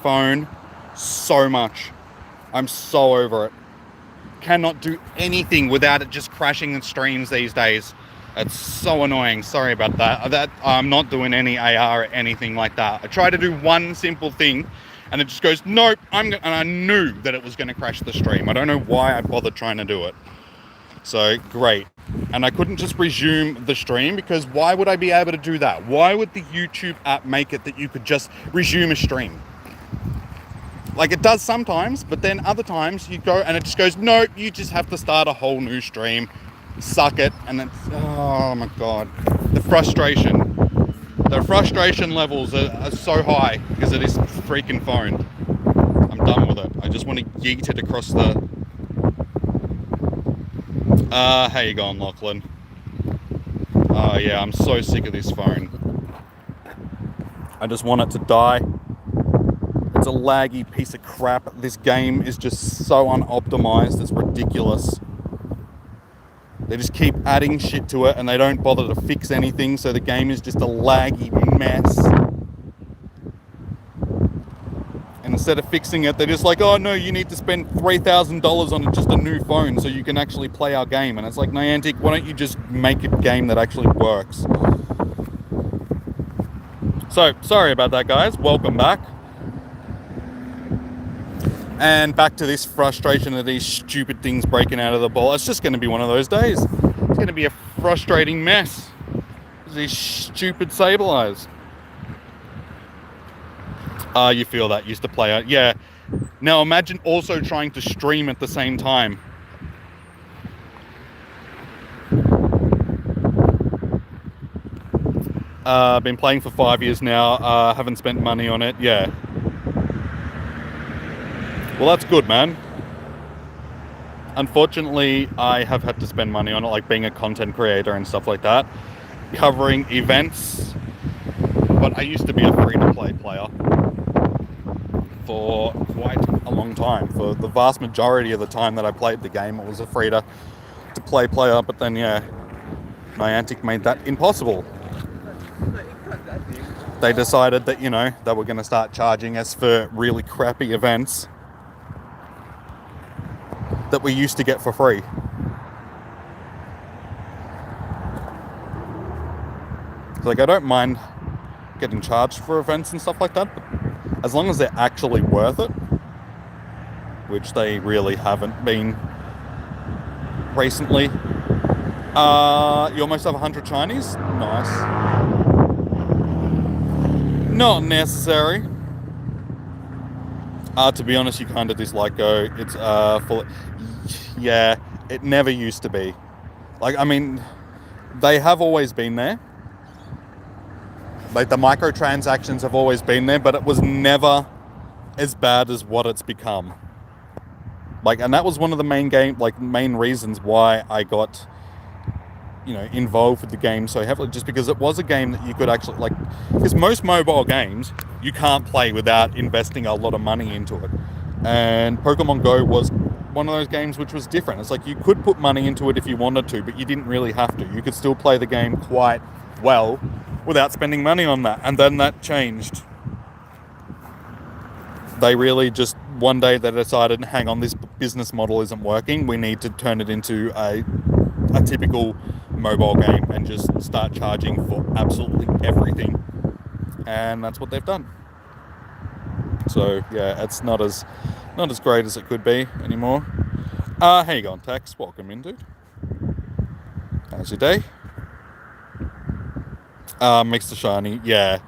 phone so much. I'm so over it. Cannot do anything without it just crashing in streams these days. It's so annoying. Sorry about that. I'm not doing any AR or anything like that. I try to do one simple thing and it just goes, nope, and I knew that it was going to crash the stream. I don't know why I bothered trying to do it. So, great. And I couldn't just resume the stream because why would I be able to do that? Why would the YouTube app make it that you could just resume a stream? Like it does sometimes, but then other times you go and it just goes, nope, you just have to start a whole new stream. Suck it. And it's, oh my God. The frustration levels are so high because of this freaking phone. I'm done with it. I just want to yeet it across the... how you going, Lachlan? Oh yeah, I'm so sick of this phone. I just want it to die. It's a laggy piece of crap. This game is just so unoptimized, it's ridiculous. They just keep adding shit to it and they don't bother to fix anything, so the game is just a laggy mess. And instead of fixing it, they're just like, oh no, you need to spend $3,000 on just a new phone so you can actually play our game. And it's like, Niantic, why don't you just make a game that actually works? So, sorry about that, guys. Welcome back. And back to this frustration of these stupid things breaking out of the ball. It's just going to be one of those days. It's going to be a frustrating mess. These stupid Sableyes. You feel that. Used to play it. Yeah. Now imagine also trying to stream at the same time. Been playing for 5 years now. Haven't spent money on it. Yeah. Well, that's good, man. Unfortunately, I have had to spend money on it, like being a content creator and stuff like that, covering events. But I used to be a free-to-play player for quite a long time. For the vast majority of the time that I played the game, it was a free-to-play player. But then, yeah, Niantic made that impossible. They decided that, you know, they were going to start charging us for really crappy events that we used to get for free. Like, I don't mind getting charged for events and stuff like that, but as long as they're actually worth it, which they really haven't been recently. You almost have 100 Chinese? Nice. Not necessary. To be honest, you kind of dislike Go. It's full. Yeah, it never used to be. Like, I mean, they have always been there. Like, the microtransactions have always been there, but it was never as bad as what it's become. Like, and that was one of the main reasons why I got, you know, involved with the game so heavily, just because it was a game that you could actually, like, because most mobile games you can't play without investing a lot of money into it. And Pokemon Go was one of those games which was different. It's like you could put money into it if you wanted to, but you didn't really have to. You could still play the game quite well without spending money on that. And then that changed. They really just, one day they decided, hang on, this business model isn't working. We need to turn it into a typical mobile game and just start charging for absolutely everything. And that's what they've done. So yeah, it's not as great as it could be anymore. How you going, Tex? Welcome in, dude. How's your day? Mixed to shiny, yeah.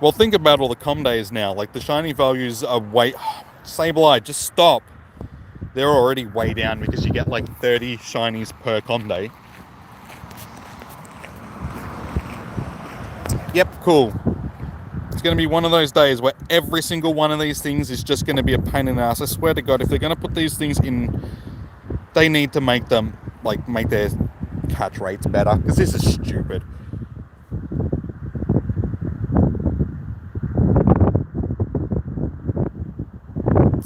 Well, think about all the com days now. Like, the shiny values are way... Sableye, just stop. They're already way down because you get like 30 shinies per com day. Yep, cool. It's going to be one of those days where every single one of these things is just going to be a pain in the ass. I swear to God, if they're going to put these things in, they need to make them, like, make their catch rates better, because this is stupid.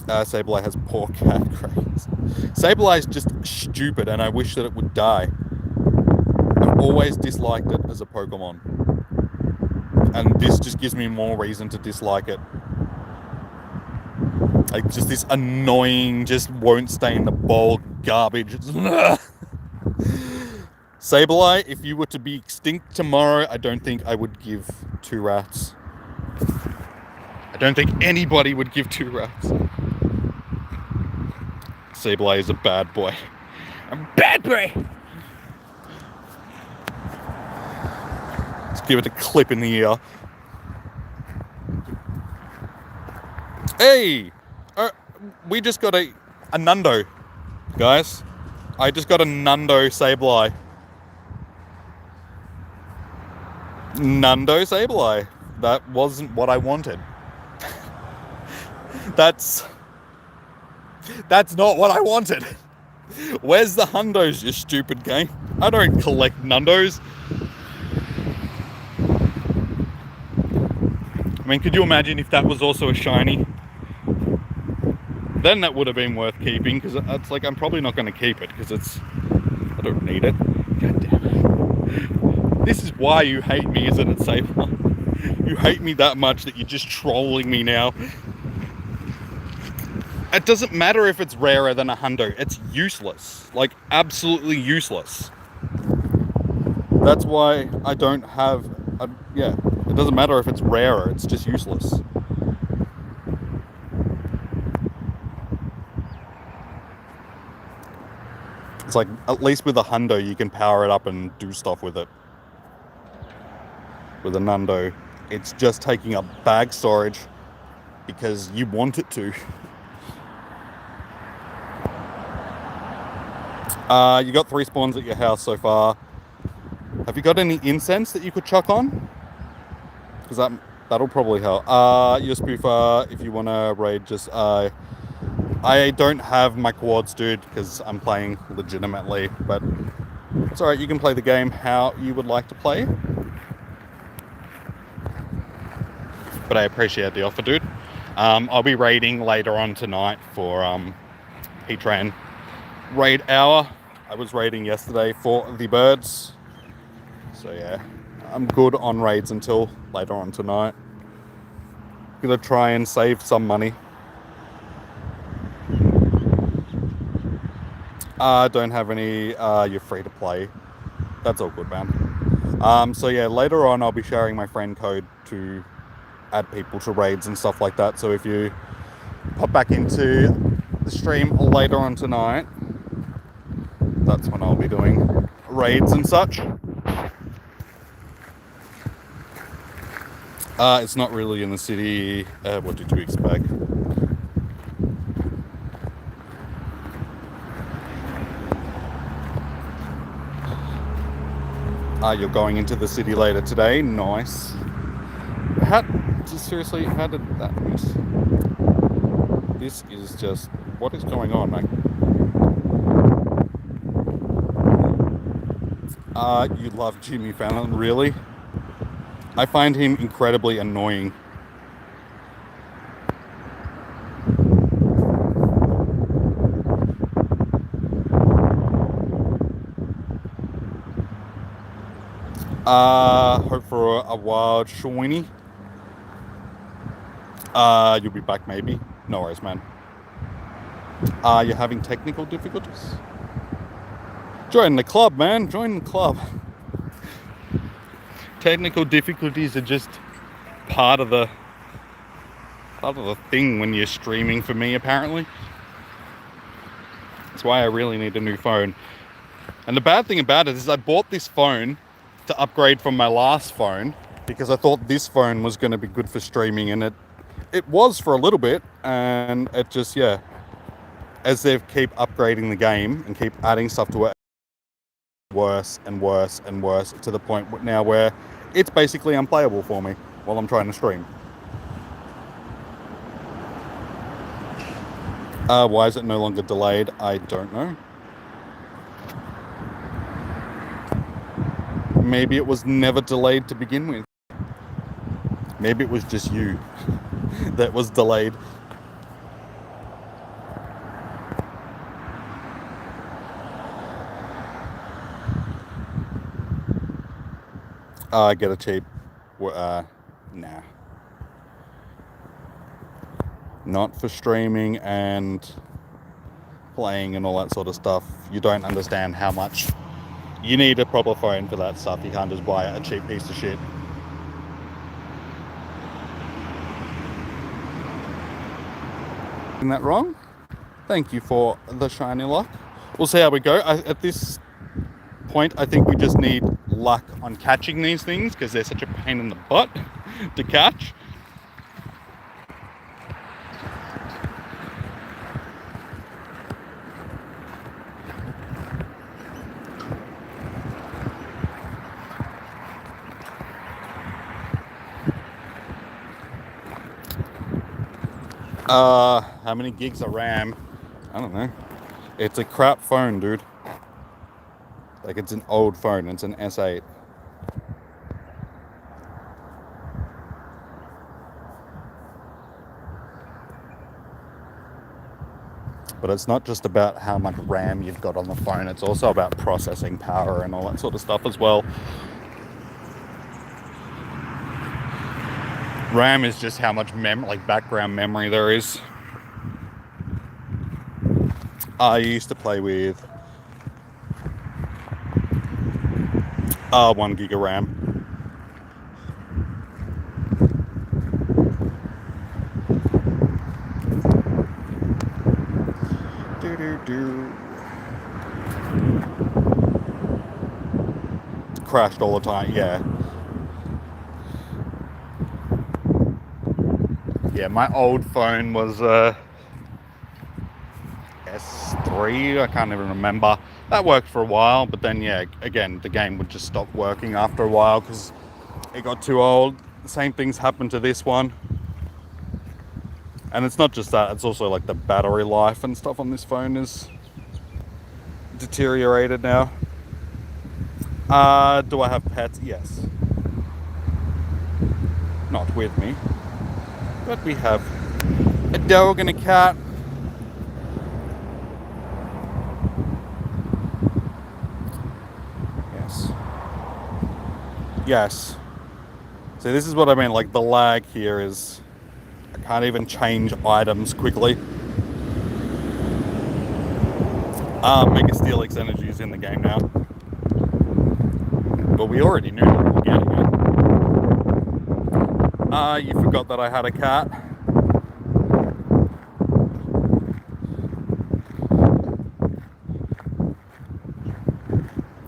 Sableye has poor cat grades. Sableye is just stupid, and I wish that it would die. I've always disliked it as a Pokemon. And this just gives me more reason to dislike it. Like, just this annoying, just won't stay in the bowl garbage. Sableye, if you were to be extinct tomorrow, I don't think I would give 2 rats. I don't think anybody would give 2 rats. Sableye is a bad boy. A bad boy! Let's give it a clip in the ear. Hey! We just got a Nundo, guys. I just got a Nundo Sableye. Nundo Sableye. That wasn't what I wanted. That's not what I wanted. Where's the Hundos, you stupid game? I don't collect Nundos. I mean, could you imagine if that was also a shiny? Then that would have been worth keeping, because it's like, I'm probably not going to keep it, because I don't need it. God damn it. This is why you hate me, isn't it, Sableye? You hate me that much that you're just trolling me now. It doesn't matter if it's rarer than a hundo. It's useless. Like, absolutely useless. That's why I don't have... yeah, it doesn't matter if it's rarer. It's just useless. It's like, at least with a hundo, you can power it up and do stuff with it. With a Nundo, it's just taking up bag storage because you want it to. You got 3 spawns at your house so far. Have you got any incense that you could chuck on? Because that'll probably help. Your spoofer, if you want to raid, just... I don't have my quads, dude, because I'm playing legitimately. But it's alright, you can play the game how you would like to play. But I appreciate the offer, dude. I'll be raiding later on tonight for P-Tran raid hour. I was raiding yesterday for the birds. So yeah, I'm good on raids until later on tonight. Gonna try and save some money. Don't have any, you're free to play. That's all good, man. So yeah, later on I'll be sharing my friend code to add people to raids and stuff like that. So if you pop back into the stream later on tonight, that's when I'll be doing raids and such. It's not really in the city. What did you expect? You're going into the city later today. Nice. Seriously, how did that miss? This is just... What is going on, mate? You love Jimmy Fallon, really? I find him incredibly annoying. Hope for a wild shiny. You'll be back maybe. No worries, man. You're having technical difficulties? Join the club, man. Join the club. Technical difficulties are just part of the thing when you're streaming for me, apparently. That's why I really need a new phone. And the bad thing about it is I bought this phone to upgrade from my last phone because I thought this phone was going to be good for streaming, and it was for a little bit, and it just, yeah, as they keep upgrading the game and keep adding stuff to it, worse and worse and worse, to the point now where it's basically unplayable for me while I'm trying to stream. Why is it no longer delayed? I don't know. Maybe it was never delayed to begin with. Maybe it was just you that was delayed. Get a cheap Nah. Not for streaming and playing and all that sort of stuff. You don't understand how much you need a proper phone for that stuff. You can't just buy a cheap piece of shit. Isn't that wrong? Thank you for the shiny lock. We'll see how we go. At this point, I think we just need luck on catching these things because they're such a pain in the butt to catch. How many gigs of RAM? I don't know. It's a crap phone, dude. Like, it's an old phone. It's an S8. But it's not just about how much RAM you've got on the phone. It's also about processing power and all that sort of stuff as well. RAM is just how much background memory there is. I used to play with 1 gig of RAM. Crashed all the time, yeah. Yeah, my old phone was S3, I can't even remember. That worked for a while, but then yeah, again, the game would just stop working after a while because it got too old. The same things happened to this one. And it's not just that, it's also like the battery life and stuff on this phone is deteriorated now. Do I have pets? Yes. Not with me. But we have a dog and a cat. Yes. Yes. See, this is what I mean, like the lag here is, I can't even change items quickly. Mega Steelix Energy is in the game now. But we already knew that we were getting it. You forgot that I had a cat.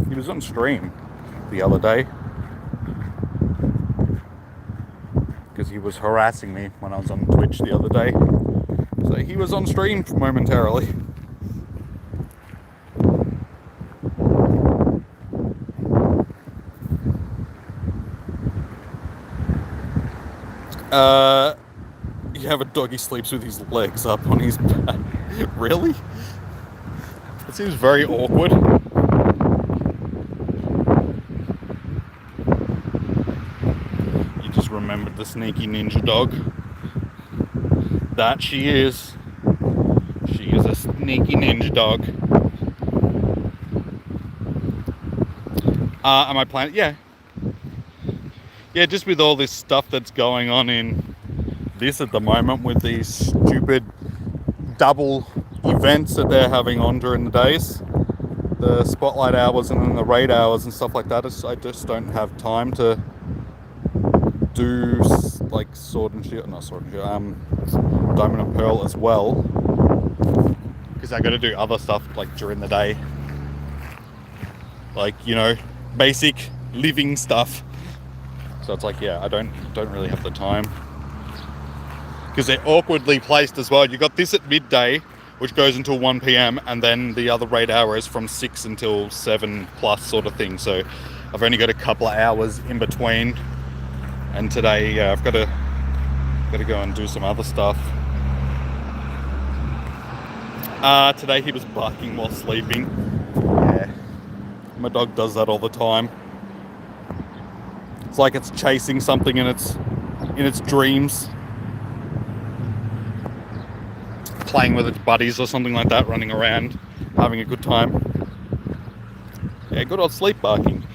He was on stream the other day because he was harassing me when I was on Twitch the other day. So he was on stream momentarily. You have a dog, he sleeps with his legs up on his back. Really? That seems very awkward. You just remembered the sneaky ninja dog. That she is. She is a sneaky ninja dog. Am I planning? Yeah. Yeah, just with all this stuff that's going on in this at the moment with these stupid double events that they're having on during the days, the spotlight hours and then the raid hours and stuff like that, I just don't have time to do like Sword and Shield, not Sword and Shield, Diamond and Pearl as well, because I got to do other stuff like during the day, like, you know, basic living stuff. So it's like, yeah, I don't really have the time. Because they're awkwardly placed as well. You got this at midday, which goes until 1 p.m, and then the other raid hour is from 6 until 7 plus sort of thing. So I've only got a couple of hours in between. And today, yeah, I've got to go and do some other stuff. Today he was barking while sleeping. Yeah, my dog does that all the time. It's like it's chasing something in its dreams. Playing with its buddies or something like that, running around, having a good time. Yeah, good old sleep barking.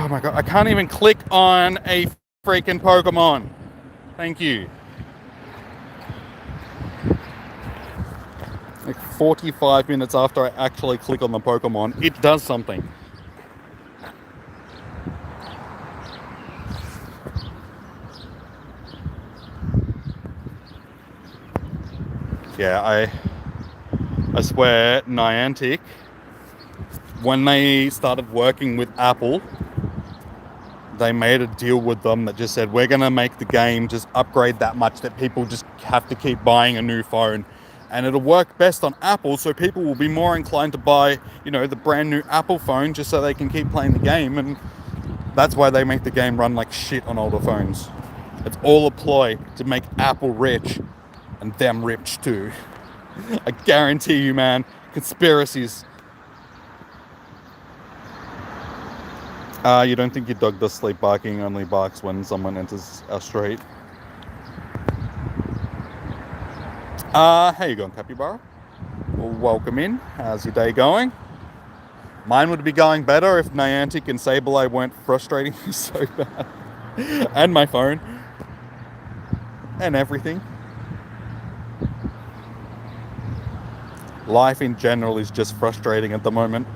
my god, I can't even click on a freaking Pokemon. Thank you. Like 45 minutes after I actually click on the Pokemon, it does something. Yeah, I swear Niantic, when they started working with Apple, they made a deal with them that just said, we're going to make the game just upgrade that much that people just have to keep buying a new phone. And it'll work best on Apple, so people will be more inclined to buy, you know, the brand new Apple phone just so they can keep playing the game. And that's why they make the game run like shit on older phones. It's all a ploy to make Apple rich and them rich too. I guarantee you, man. Conspiracies. You don't think your dog does sleep barking, only barks when someone enters our street? How you going, Capybara? Well, welcome in. How's your day going? Mine would be going better if Niantic and Sableye weren't frustrating me so bad. And my phone. And everything. Life in general is just frustrating at the moment.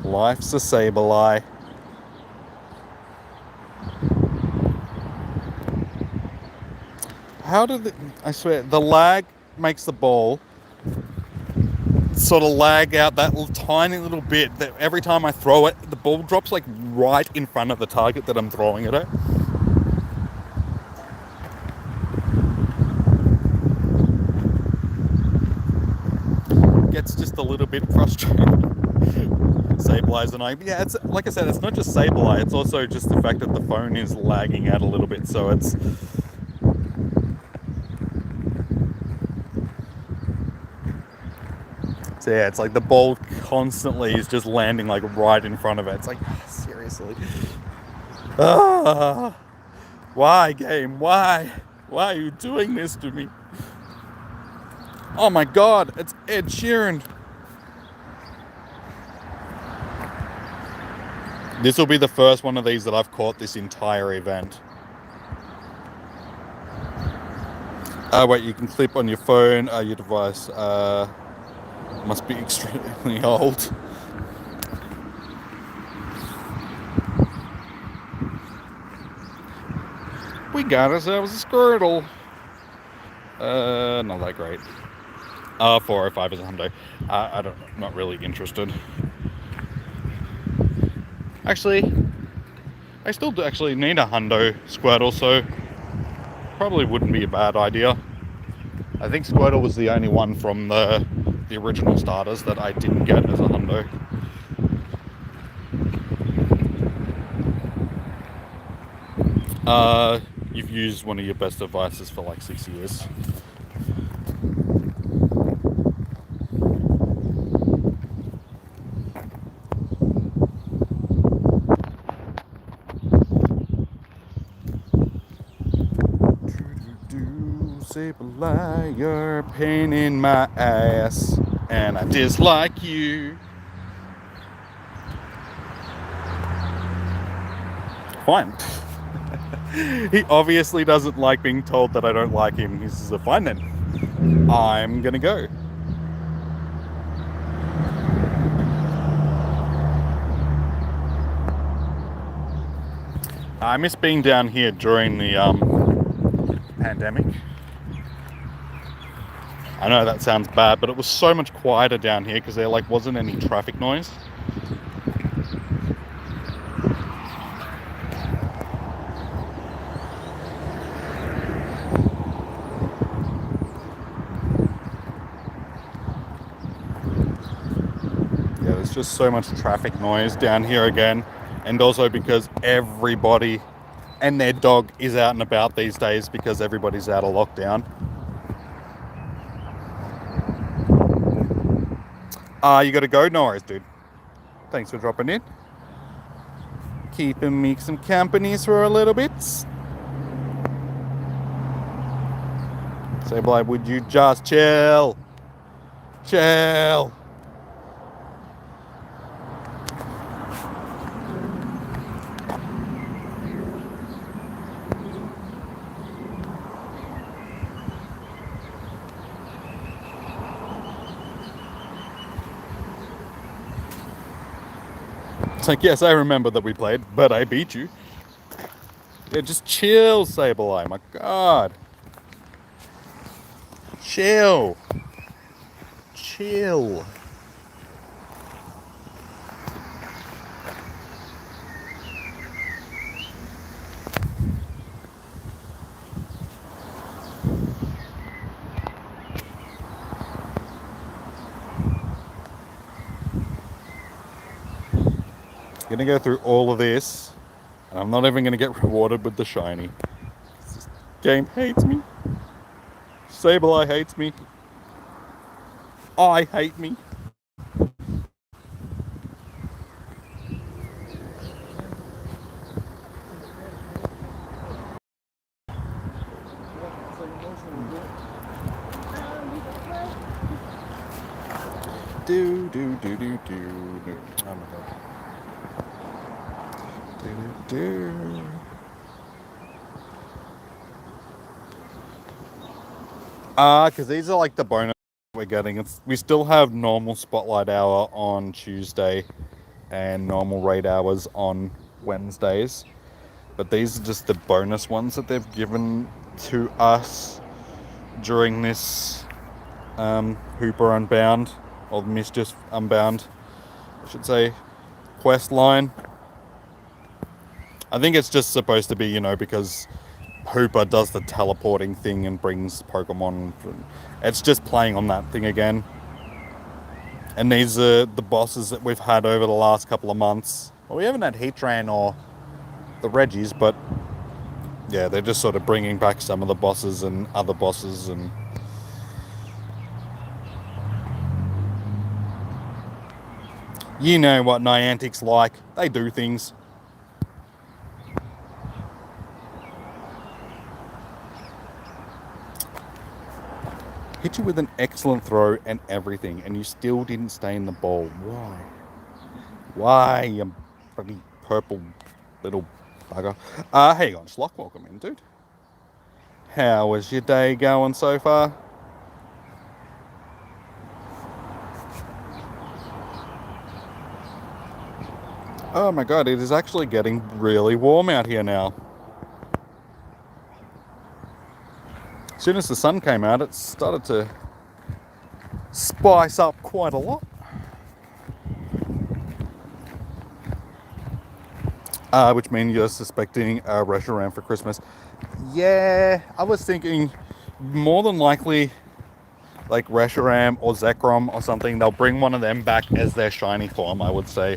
Life's a Sableye. How did it... I swear, the lag makes the ball sort of lag out that tiny little bit that every time I throw it, the ball drops like right in front of the target that I'm throwing it at. Gets just a little bit frustrating. Sableye's annoying. Yeah, it's like I said, it's not just Sableye, it's also just the fact that the phone is lagging out a little bit, so it's... So yeah, it's like the ball constantly is just landing like right in front of it. It's like, seriously. Why, game? Why? Why are you doing this to me? Oh my god, it's Ed Sheeran. This will be the first one of these that I've caught this entire event. Wait, you can clip on your phone, your device. Must be extremely old. We got ourselves a Squirtle. Not that great. 405 is a hundo. Not really interested. Actually, I still do actually need a hundo Squirtle, so probably wouldn't be a bad idea. I think Squirtle was the only one from the original starters that I didn't get as a hundo. You've used one of your best devices for like 6 years. Sableye, you're a pain in my ass, and I dislike you. Fine. He obviously doesn't like being told that I don't like him. He says, fine then. I'm gonna go. I miss being down here during the pandemic. I know that sounds bad, but it was so much quieter down here because there like wasn't any traffic noise. Yeah, there's just so much traffic noise down here again, and also because everybody and their dog is out and about these days because everybody's out of lockdown. You gotta go? No worries, dude. Thanks for dropping in. keeping me some companies for a little bit. Sableye, would you just chill? Chill. It's like, yes, I remember that we played, but I beat you. Yeah, just chill, Sableye. My God. Chill. Chill. Gonna go through all of this, and I'm not even gonna get rewarded with the shiny. This game hates me. Sableye hates me. I hate me. Do do do do do do. Oh my God. Do do do. Because these are like the bonus we're getting. We still have normal Spotlight Hour on Tuesday and normal raid hours on Wednesdays. But these are just the bonus ones that they've given to us during this Hooper Unbound, or Mischief Unbound, I should say, quest line. I think it's just supposed to be, you know, because Hooper does the teleporting thing and brings Pokemon. It's just playing on that thing again. And these are the bosses that we've had over the last couple of months. Well, we haven't had Heatran or the Reggies, but yeah, they're just sort of bringing back some of the bosses and other bosses. And you know what Niantic's like. They do things. Hit you with an excellent throw and everything, and you still didn't stay in the bowl. Why? Why, you bloody purple little bugger? Hang on, Schlock, welcome in, dude. How was your day going so far? Oh my God, it is actually getting really warm out here now. As soon as the sun came out, it started to spice up quite a lot. Which means you're suspecting a Reshiram for Christmas. Yeah, I was thinking more than likely like Reshiram or Zekrom or something. They'll bring one of them back as their shiny form, I would say.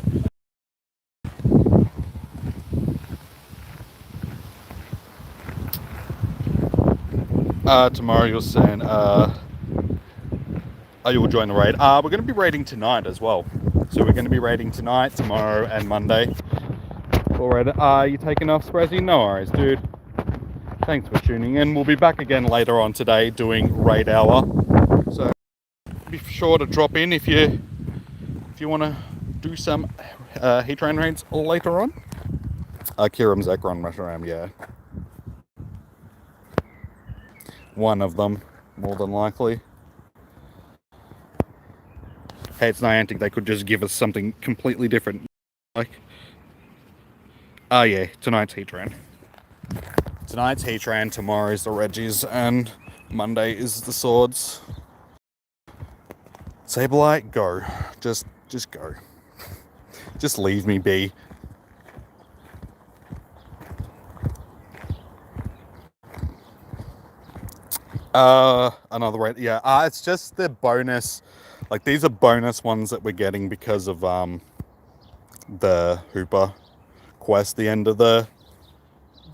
Tomorrow you're saying, you'll join the raid. We're going to be raiding tonight as well. So we're going to be raiding tonight, tomorrow, and Monday. Alright, you taking off, Sprezzy? No worries, dude. Thanks for tuning in. We'll be back again later on today doing raid hour. So be sure to drop in if you want to do some Heatran raids later on. Kiram, Zekrom, Reshiram, yeah. One of them, more than likely. Hey, it's Niantic. They could just give us something completely different. Like, yeah, tonight's Heatran. Tonight's Heatran, tomorrow's the Reggies, and Monday is the Swords. Sableye, go. Just go. Just leave me be. Another raid. Yeah, it's just the bonus. Like, these are bonus ones that we're getting because of the Hooper quest, the end of the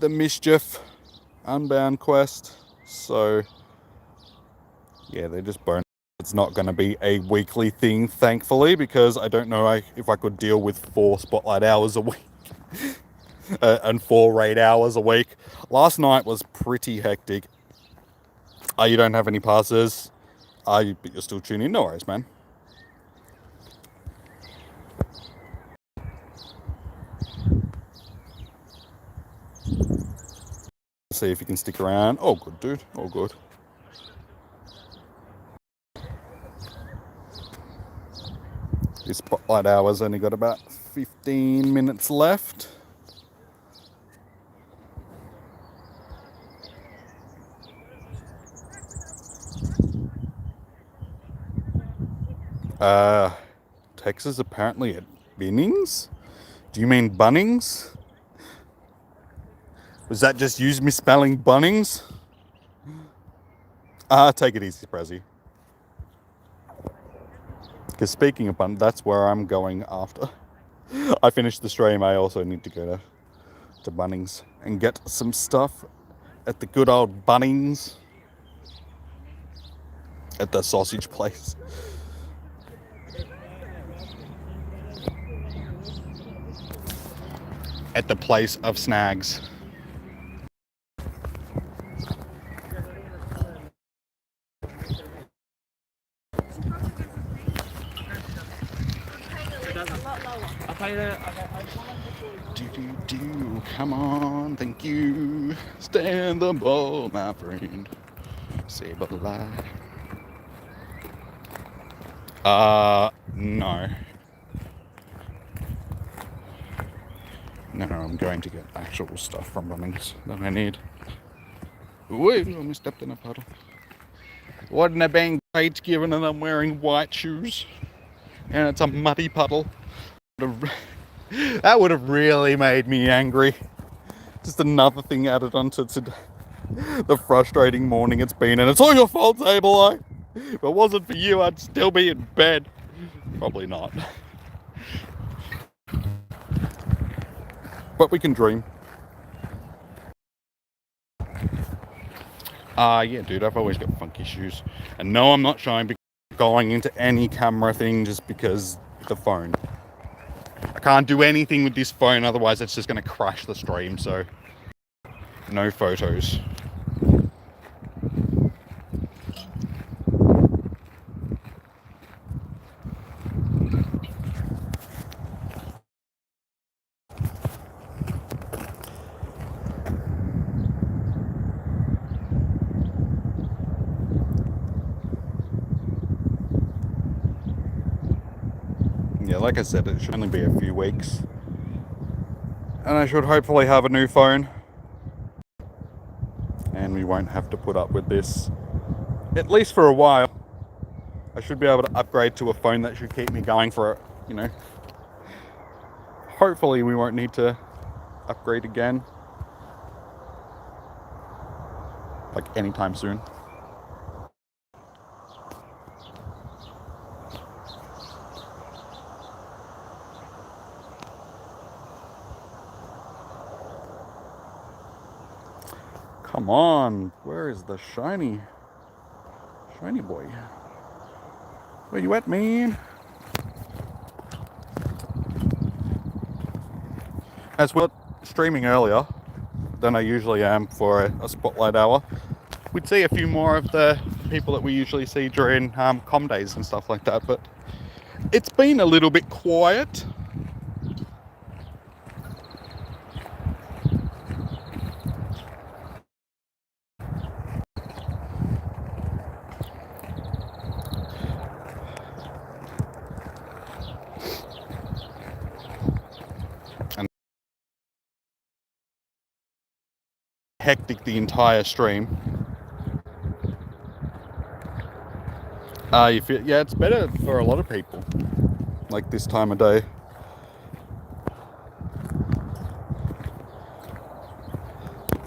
Mischief Unbound quest. So yeah, they're just bonus. It's not going to be a weekly thing, thankfully, because I don't know if I could deal with 4 Spotlight hours a week. and 4 raid hours a week. Last night was pretty hectic. You don't have any passes. But you're still tuning in. No worries, man. See if you can stick around. Oh, good, dude. Oh, good. This Spotlight Hour's only got about 15 minutes left. Texas apparently at Binnings? Do you mean Bunnings? Was that just you misspelling Bunnings? Take it easy, Prezi. Because speaking of Bunnings, that's where I'm going after I finish the stream. I also need to go to Bunnings and get some stuff at the good old Bunnings. At the sausage place. At the place of snags. Come on, thank you. Stand the ball, my friend. Sableye. No. No, I'm going to get actual stuff from Bunnings that I need. Ooh, I almost stepped in a puddle. Wouldn't have been great given that I'm wearing white shoes and it's a muddy puddle. That would have really made me angry. Just another thing added onto the frustrating morning it's been, and it's all your fault, Sableye. If it wasn't for you, I'd still be in bed. Probably not. But we can dream. Yeah, dude, I've always got funky shoes. And no, I'm not shying going into any camera thing just because the phone. I can't do anything with this phone, otherwise it's just going to crash the stream, so no photos. Yeah, like I said, it should only be a few weeks. And I should hopefully have a new phone. And we won't have to put up with this, at least for a while. I should be able to upgrade to a phone that should keep me going for, hopefully we won't need to upgrade again. Like anytime soon. Come on, where is the shiny boy? Where you at, man? As well, streaming earlier than I usually am for a Spotlight Hour. We'd see a few more of the people that we usually see during com days and stuff like that, but it's been a little bit quiet. Hectic the entire stream. You feel, yeah, it's better for a lot of people, like this time of day.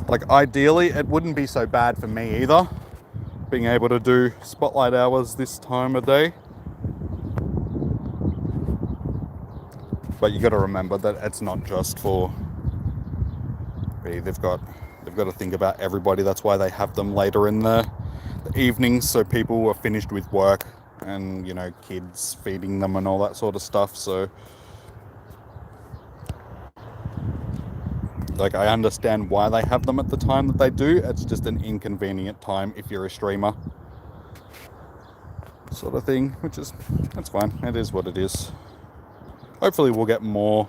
Like ideally, it wouldn't be so bad for me either, being able to do Spotlight Hours this time of day. But you got to remember that it's not just for me. They've got to think about everybody. That's why they have them later in the evenings, so people are finished with work and kids feeding them and all that sort of stuff. So Like, I understand why they have them at the time that they do. It's just an inconvenient time if you're a streamer, sort of thing, which is, that's fine. It is what it is. Hopefully we'll get more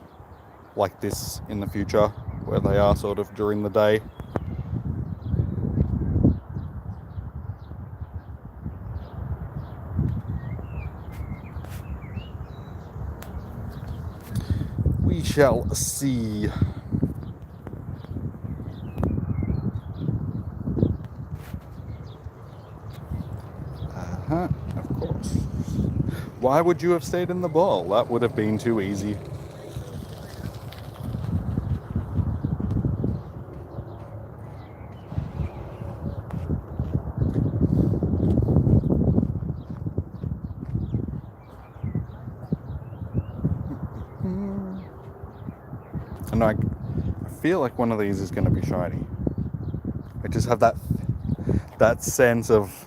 like this in the future, where they are sort of during the day. We shall see. Of course. Why would you have stayed in the ball? That would have been too easy. And I feel like one of these is going to be shiny. I just have that sense of,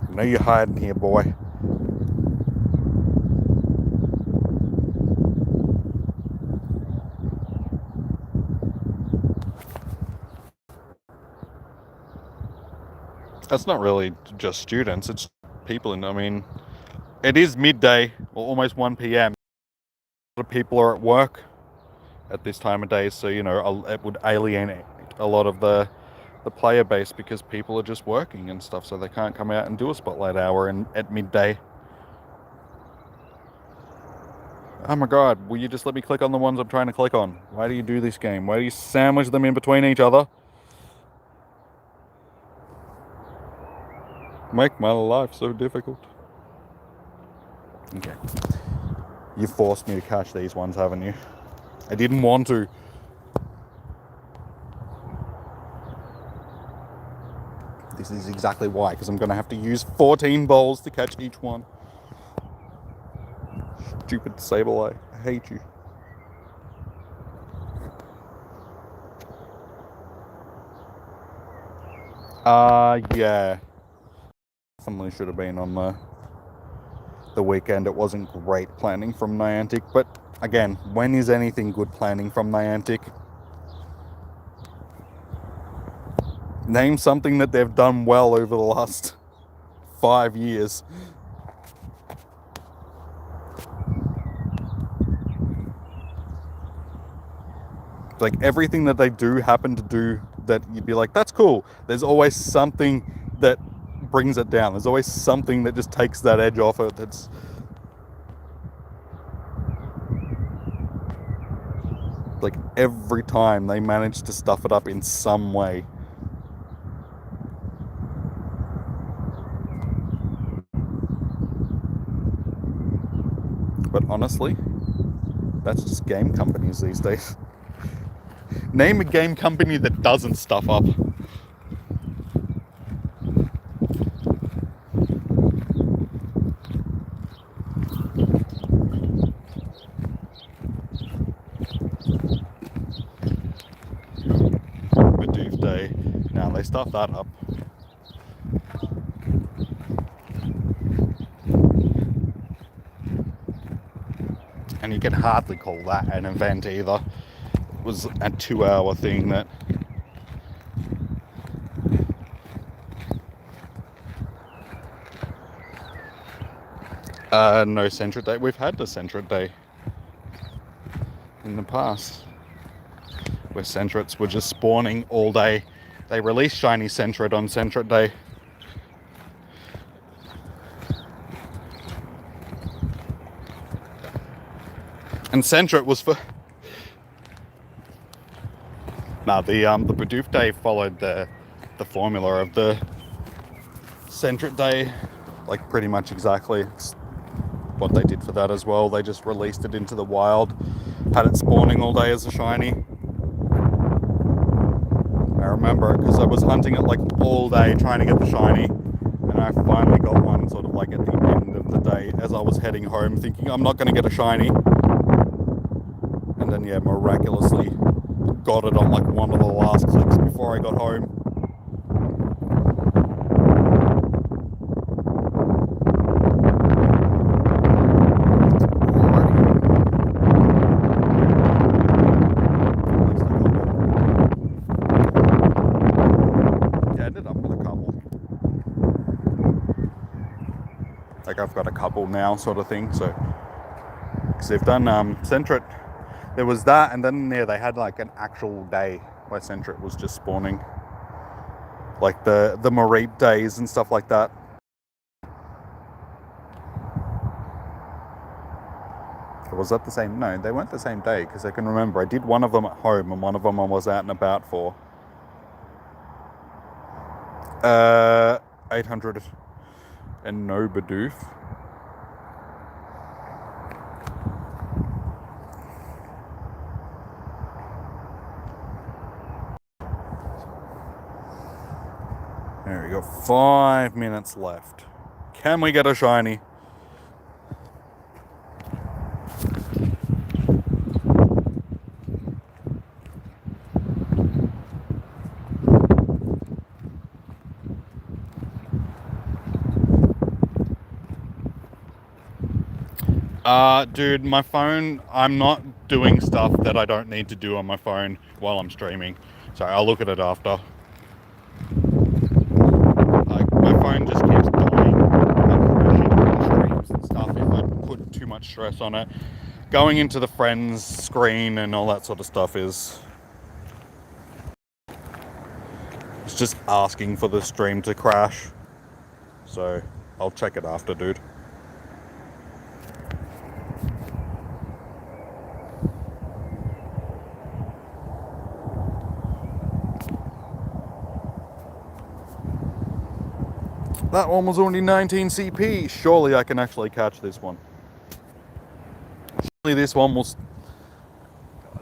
I know you're hiding here, boy. That's not really just students, it's people. And I mean, it is midday, or almost 1 p.m. A lot of people are at work at this time of day, so, you know, it would alienate a lot of the player base, because people are just working and stuff, so they can't come out and do a spotlight hour at midday. Oh my god, will you just let me click on the ones I'm trying to click on? Why do you do this game? Why do you sandwich them in between each other? Make my life so difficult. Okay. You forced me to catch these ones, haven't you? I didn't want to. This is exactly why, because I'm going to have to use 14 balls to catch each one. Stupid Sableye. I hate you. Yeah. Definitely should have been on the weekend. It wasn't great planning from Niantic, but again, when is anything good planning from Niantic? Name something that they've done well over the last 5 years. Like, everything that they do happen to do that you'd be like, that's cool. There's always something that brings it down. There's always something that just takes that edge off it. That's like, every time they manage to stuff it up in some way. But honestly, that's just game companies these days. Name a game company that doesn't stuff up. Bidoof Day. Now they stuff that up. And you can hardly call that an event either. It was a 2-hour thing that... no Centret Day. We've had the Centret Day in the past, where Centrets were just spawning all day. They released shiny Centret on Centret Day. And Centret was for... Nah, the Bidoof Day followed the formula of the Centret Day, like, pretty much exactly. It's what they did for that as well. They just released it into the wild, had it spawning all day as a shiny. I remember it because I was hunting it like all day trying to get the shiny, and I finally got one sort of like at the end of the day as I was heading home, thinking I'm not going to get a shiny. And then, yeah, miraculously got it on like one of the last clicks before I got home. Like I've got a couple now, sort of thing. So, because they've done Sentret, there was that, and then they had like an actual day where Sentret was just spawning, like the Mareep days and stuff like that. Was that the same? No, they weren't the same day, because I can remember I did one of them at home and one of them I was out and about for. 800 and no Bidoof. There we go, 5 minutes left. Can we get a shiny? Dude, my phone, I'm not doing stuff that I don't need to do on my phone while I'm streaming. Sorry, I'll look at it after. Like, my phone just keeps dying, like crashing streams and stuff if I put too much stress on it. Going into the friends screen and all that sort of stuff is... it's just asking for the stream to crash. So, I'll check it after, dude. That one was only 19 CP. Surely I can actually catch this one. Surely this one will...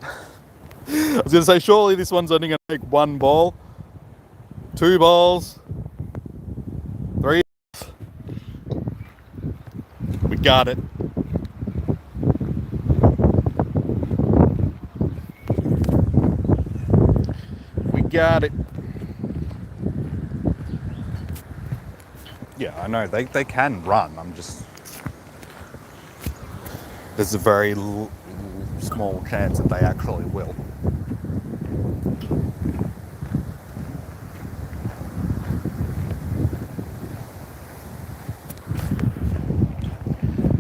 I was going to say, surely this one's only going to take 1 ball. 2 balls. 3. We got it. We got it. Yeah, I know, they can run, I'm just... there's a very small chance that they actually will.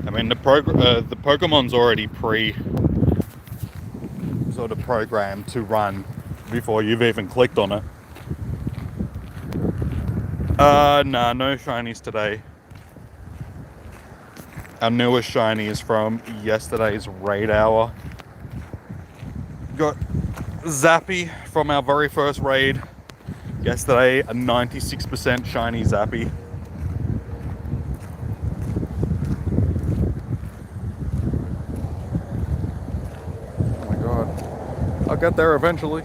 I mean, the Pokemon's already sort of programmed to run before you've even clicked on it. Nah, no shinies today. Our newest shiny is from yesterday's raid hour. Got Zappy from our very first raid yesterday, a 96% shiny Zappy. Oh my god. I'll get there eventually.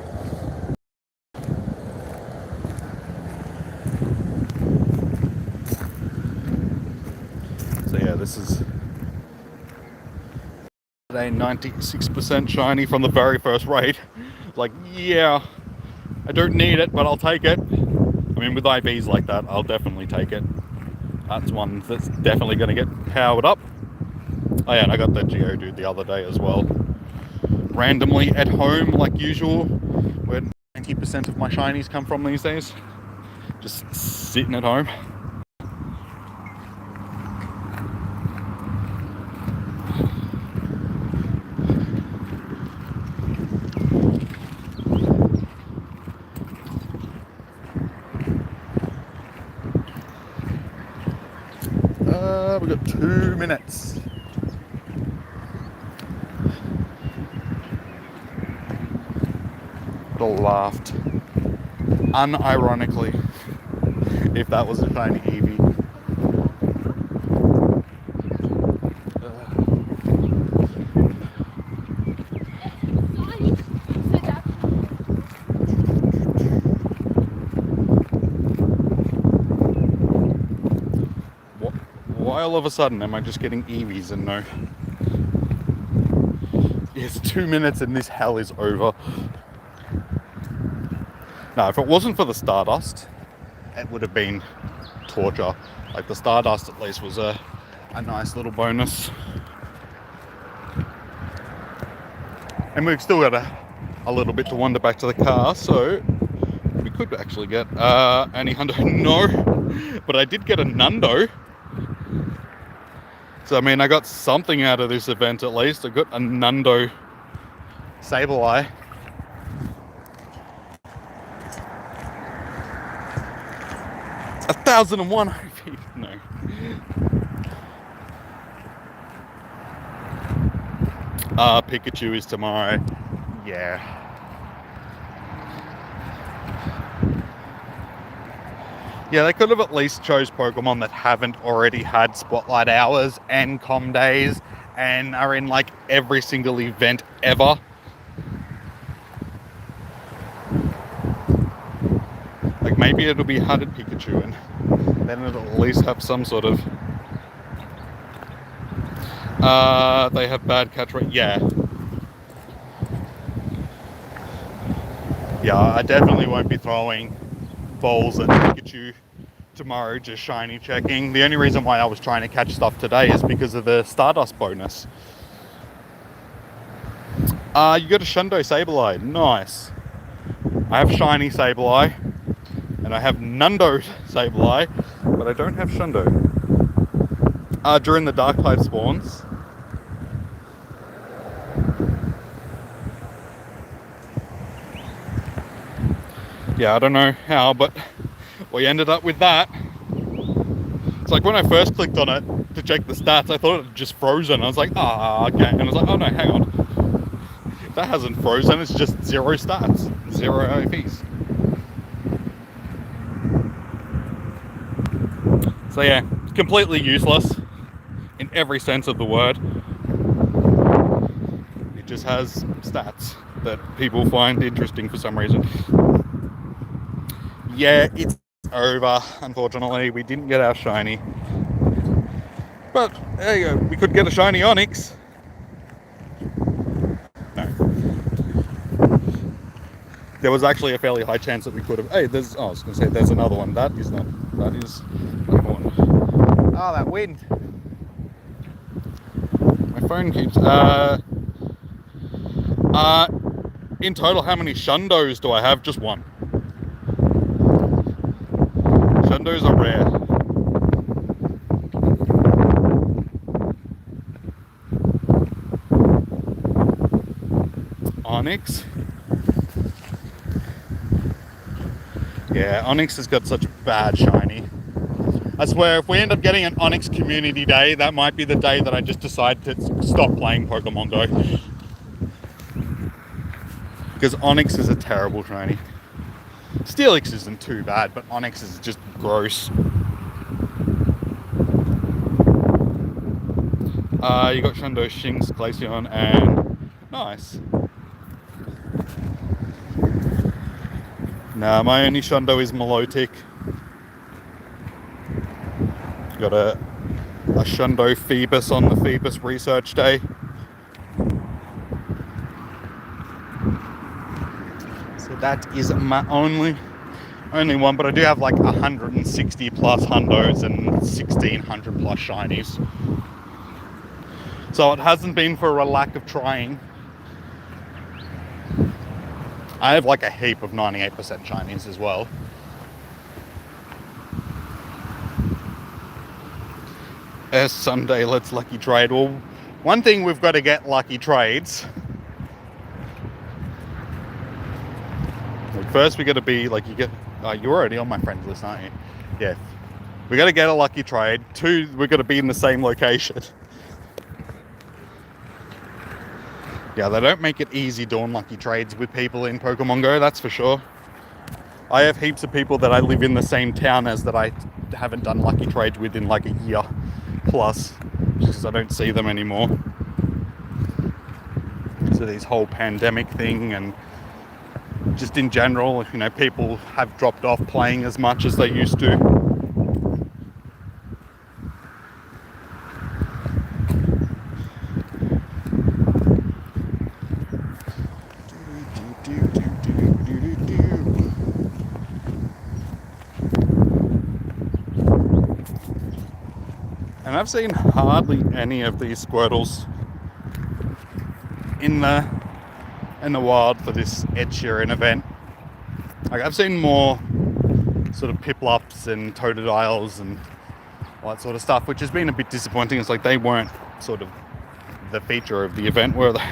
This is a 96% shiny from the very first raid. Like, yeah, I don't need it, but I'll take it. I mean, with IVs like that, I'll definitely take it. That's one that's definitely going to get powered up. Oh yeah, and I got that Geodude the other day as well. Randomly at home, like usual, where 90% of my shinies come from these days. Just sitting at home. We've got 2 minutes. I'd have laughed unironically if that was a shiny Eevee. Why all of a sudden am I just getting Eevees and no? It's 2 minutes and this hell is over. No, if it wasn't for the Stardust, it would have been torture. Like the Stardust at least was a nice little bonus. And we've still got a little bit to wander back to the car, so we could actually get any hundo. No, but I did get a Nundo. So, I mean, I got something out of this event at least. I got a Nundo Sableye. It's 1,001 OP. No. Pikachu is tomorrow. Yeah. Yeah, they could have at least chose Pokemon that haven't already had Spotlight Hours and Com Days and are in like every single event ever. Like maybe it'll be Hunted Pikachu and then it'll at least have some sort of... they have bad catch rate. Yeah. Yeah, I definitely won't be throwing balls at Pikachu tomorrow, just shiny checking. The only reason why I was trying to catch stuff today is because of the Stardust bonus. You got a Shundo Sableye. Nice. I have shiny Sableye and I have Nundo Sableye, but I don't have Shundo. During the dark type spawns, yeah, I don't know how, but we ended up with that. It's like when I first clicked on it to check the stats, I thought it had just frozen. I was like, okay. And I was like, oh no, hang on. That hasn't frozen, it's just 0 stats, 0 OPs. So yeah, completely useless in every sense of the word. It just has stats that people find interesting for some reason. Yeah, it's over, unfortunately. We didn't get our shiny. But there you go, we could get a shiny Onix. No. There was actually a fairly high chance that we could have... Hey, there's... Oh, I was going to say, there's another one. That is not... That is... Oh, that wind. My phone keeps... in total, how many Shundos do I have? Just one. Shundos are rare. Onix. Yeah, Onix has got such a bad shiny. I swear, if we end up getting an Onix community day, that might be the day that I just decide to stop playing Pokemon Go. Because Onix is a terrible shiny. Steelix isn't too bad, but Onix is just gross. You got Shundo, Shinx, Glaceon, and... Nice. Nah, my only Shundo is Milotic. Got a Shundo Phoebus on the Phoebus Research Day. So that is my only one, but I do have like 160 plus Hundos and 1600 plus shinies. So it hasn't been for a lack of trying. I have like a heap of 98% shinies as well. Someday let's lucky trade. Well, one thing we've got to get lucky trades. Like first we got to be like, you're already on my friends list, aren't you? Yeah. We got to get a lucky trade. 2, we got to be in the same location. Yeah, they don't make it easy doing lucky trades with people in Pokemon Go, that's for sure. I have heaps of people that I live in the same town as that I haven't done lucky trades with in like a year plus, because I don't see them anymore. So this whole pandemic thing and just in general, you know, people have dropped off playing as much as they used to. And I've seen hardly any of these Squirtles in the wild for this Ed Sheeran event. Like I've seen more sort of Piplups and Totodiles and all that sort of stuff, which has been a bit disappointing. It's like they weren't sort of the feature of the event, were they?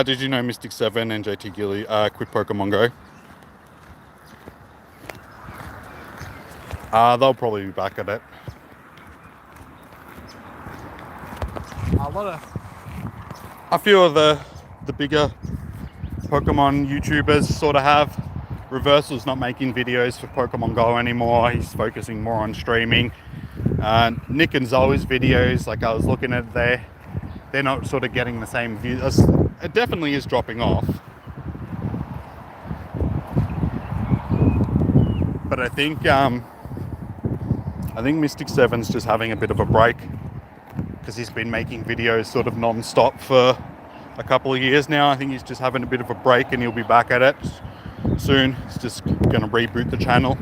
Did you know Mystic 7 and JT Gilly quit Pokemon Go? They'll probably be back at it. A few of the bigger Pokemon YouTubers sort of have. Reversal's not making videos for Pokemon Go anymore. He's focusing more on streaming. Nick and Zoe's videos, like I was looking at there, they're not sort of getting the same views. It definitely is dropping off. But I think Mystic 7's just having a bit of a break because he's been making videos sort of non-stop for a couple of years now. I think he's just having a bit of a break and he'll be back at it soon. He's just going to reboot the channel.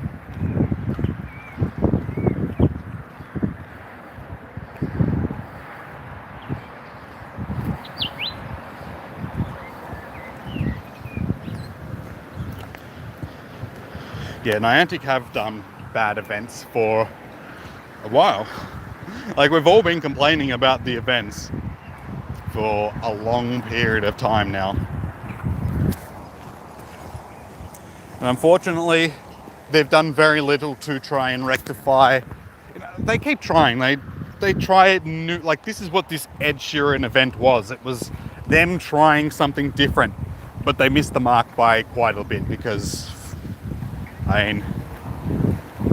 Yeah, Niantic have done bad events for a while. Like, we've all been complaining about the events for a long period of time now. And unfortunately, they've done very little to try and rectify. You know, they keep trying. They try new. Like, this is what this Ed Sheeran event was. It was them trying something different, but they missed the mark by quite a bit because, I mean,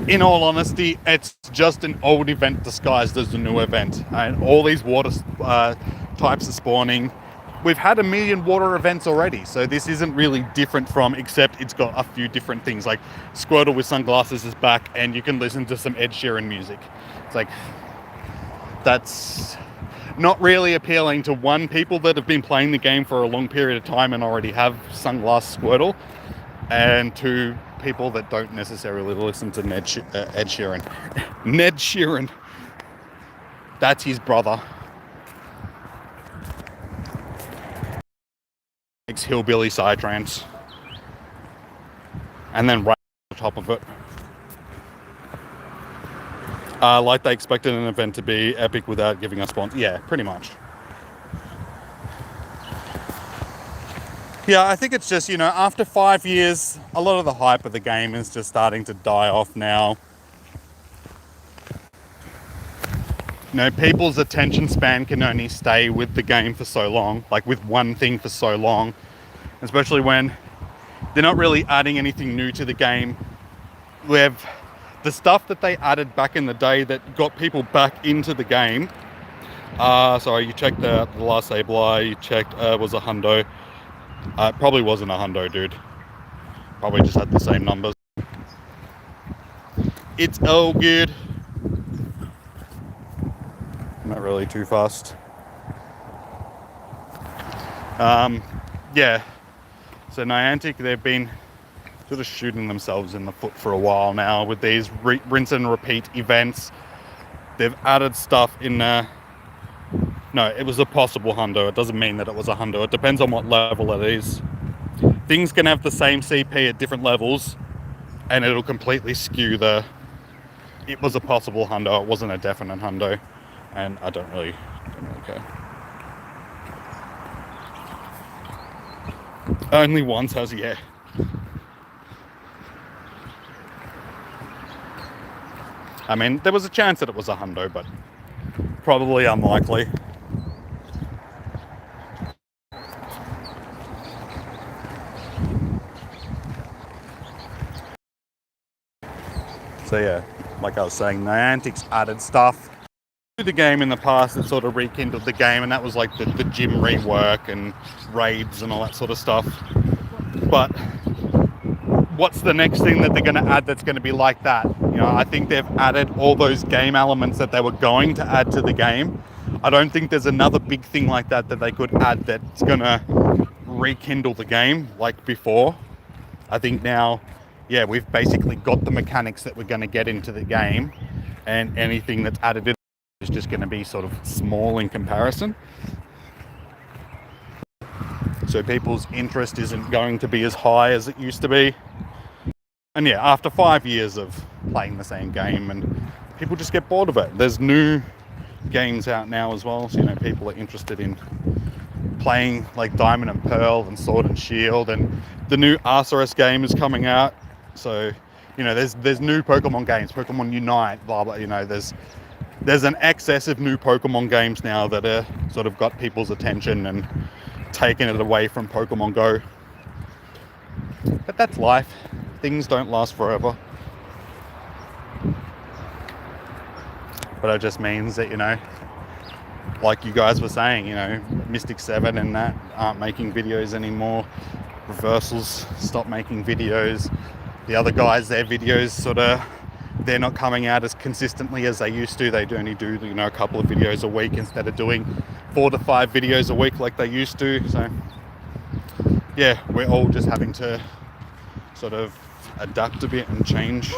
in all honesty, it's just an old event disguised as a new event. And all these water types of spawning. We've had a million water events already, so this isn't really different from, except it's got a few different things. Like Squirtle with sunglasses is back, and you can listen to some Ed Sheeran music. It's like, that's not really appealing to people that have been playing the game for a long period of time and already have sunglass Squirtle, and to people that don't necessarily listen to Ed Sheeran. Ned Sheeran. That's his brother. Makes hillbilly psytrance. And then right on top of it. Like they expected an event to be epic without giving us spawns. Yeah, pretty much. Yeah, I think it's just, after 5 years, a lot of the hype of the game is just starting to die off now. People's attention span can only stay with the game for so long, like with one thing for so long, especially when they're not really adding anything new to the game. We have the stuff that they added back in the day that got people back into the game. Sorry, you checked the last Sableye, you checked, was a hundo. It probably wasn't a hundo, dude. Probably just had the same numbers. It's all good. Not really too fast. Yeah. So Niantic, they've been sort of shooting themselves in the foot for a while now with these rinse and repeat events. They've added stuff in there. No, it was a possible hundo. It doesn't mean that it was a hundo. It depends on what level it is. Things can have the same CP at different levels, and it'll completely skew it was a possible hundo. It wasn't a definite hundo, and I don't really care. Only once has, yeah. I mean, there was a chance that it was a hundo, but probably unlikely. So yeah, like I was saying, Niantic's added stuff to the game in the past that sort of rekindled the game, and that was like the gym rework and raids and all that sort of stuff. But what's the next thing that they're going to add that's going to be like that? I think they've added all those game elements that they were going to add to the game. I don't think there's another big thing like that they could add that's going to rekindle the game like before. I think now, yeah, we've basically got the mechanics that we're going to get into the game, and anything that's added in is just going to be sort of small in comparison. so people's interest isn't going to be as high as it used to be. And yeah, after 5 years of playing the same game, and people just get bored of it. There's new games out now as well, so people are interested in playing like Diamond and Pearl and Sword and Shield, and the new Arceus game is coming out. So there's new Pokemon games, Pokemon Unite, blah blah. There's an excess of new Pokemon games now that are sort of got people's attention and taken it away from Pokemon Go. But that's life. Things don't last forever. But it just means that, like you guys were saying, Mystic 7 and that aren't making videos anymore. Reversals stopped making videos. The other guys, their videos they're not coming out as consistently as they used to. They only do, a couple of videos a week instead of doing 4 to 5 videos a week like they used to. So yeah, we're all just having to sort of adapt a bit and change.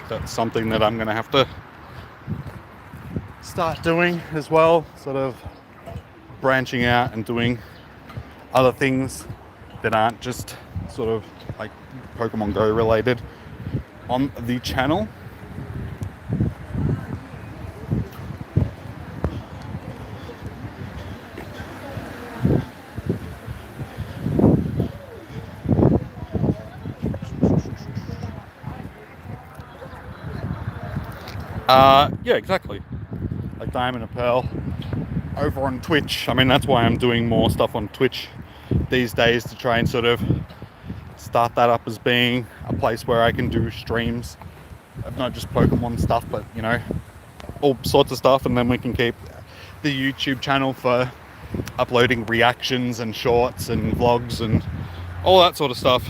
That's something that I'm going to have to start doing as well, sort of branching out and doing other things that aren't just sort of like Pokemon Go related on the channel. Yeah, exactly. Like Diamond and Pearl over on Twitch. I mean, that's why I'm doing more stuff on Twitch these days, to try and sort of start that up as being a place where I can do streams of not just Pokemon stuff, but all sorts of stuff, and then we can keep the YouTube channel for uploading reactions and shorts and vlogs and all that sort of stuff.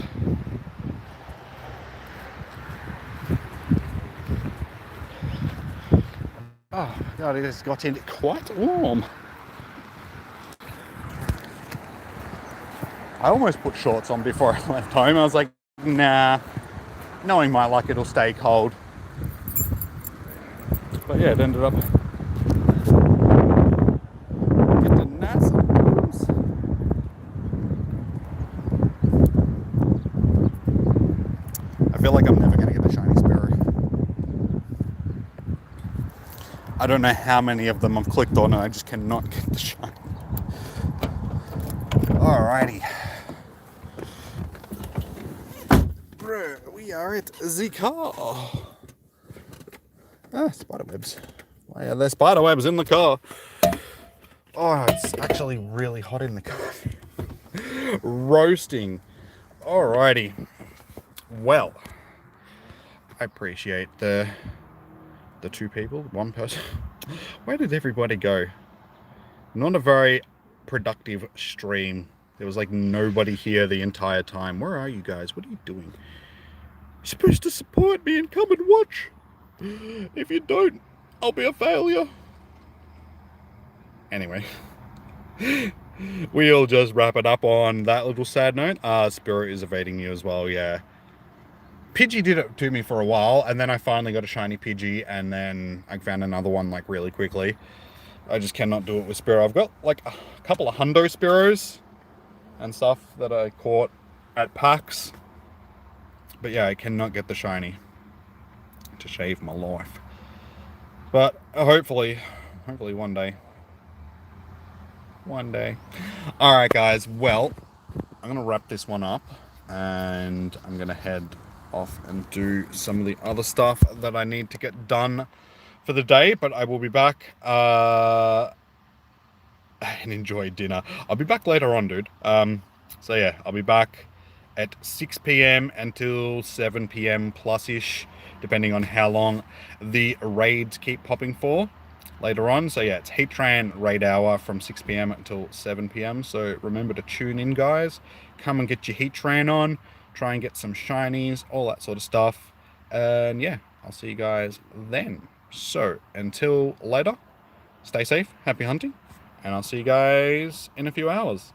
Oh God, it has got in quite warm. I almost put shorts on before I left home. I was like, nah, knowing my luck it'll stay cold. But yeah, it ended up getting nice and warm. I feel like I'm never going to get the shiny Sparrow. I don't know how many of them I've clicked on and I just cannot get the shiny. Alrighty. We are at the car. Spiderwebs. Why are there spiderwebs in the car? Oh, it's actually really hot in the car. Roasting. Alrighty. Well, I appreciate the two people, one person. Where did everybody go? Not a very productive stream. There was like nobody here the entire time. Where are you guys? What are you doing? You're supposed to support me and come and watch. If you don't, I'll be a failure. Anyway, we'll just wrap it up on that little sad note. Spirit is evading you as well, yeah. Pidgey did it to me for a while, and then I finally got a shiny Pidgey, and then I found another one like really quickly. I just cannot do it with Spearow. I've got like a couple of hundo Spearows and stuff that I caught at PAX. But yeah, I cannot get the shiny to save my life. But hopefully one day. One day. Alright guys, well, I'm going to wrap this one up, and I'm going to head off and do some of the other stuff that I need to get done for the day, but I will be back and enjoy dinner. I'll be back later on, dude. So yeah, I'll be back at 6 p.m. until 7 p.m. plus-ish, depending on how long the raids keep popping for later on. So yeah, it's Heatran raid hour from 6 p.m. until 7 p.m. So remember to tune in, guys. Come and get your Heatran on. Try and get some shinies, all that sort of stuff. And yeah, I'll see you guys then. So until later, stay safe, happy hunting, and I'll see you guys in a few hours.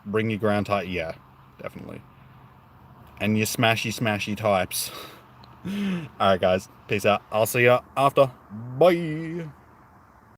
Bring your ground type, yeah, definitely. And your smashy types. Alright guys, peace out. I'll see you after. Bye.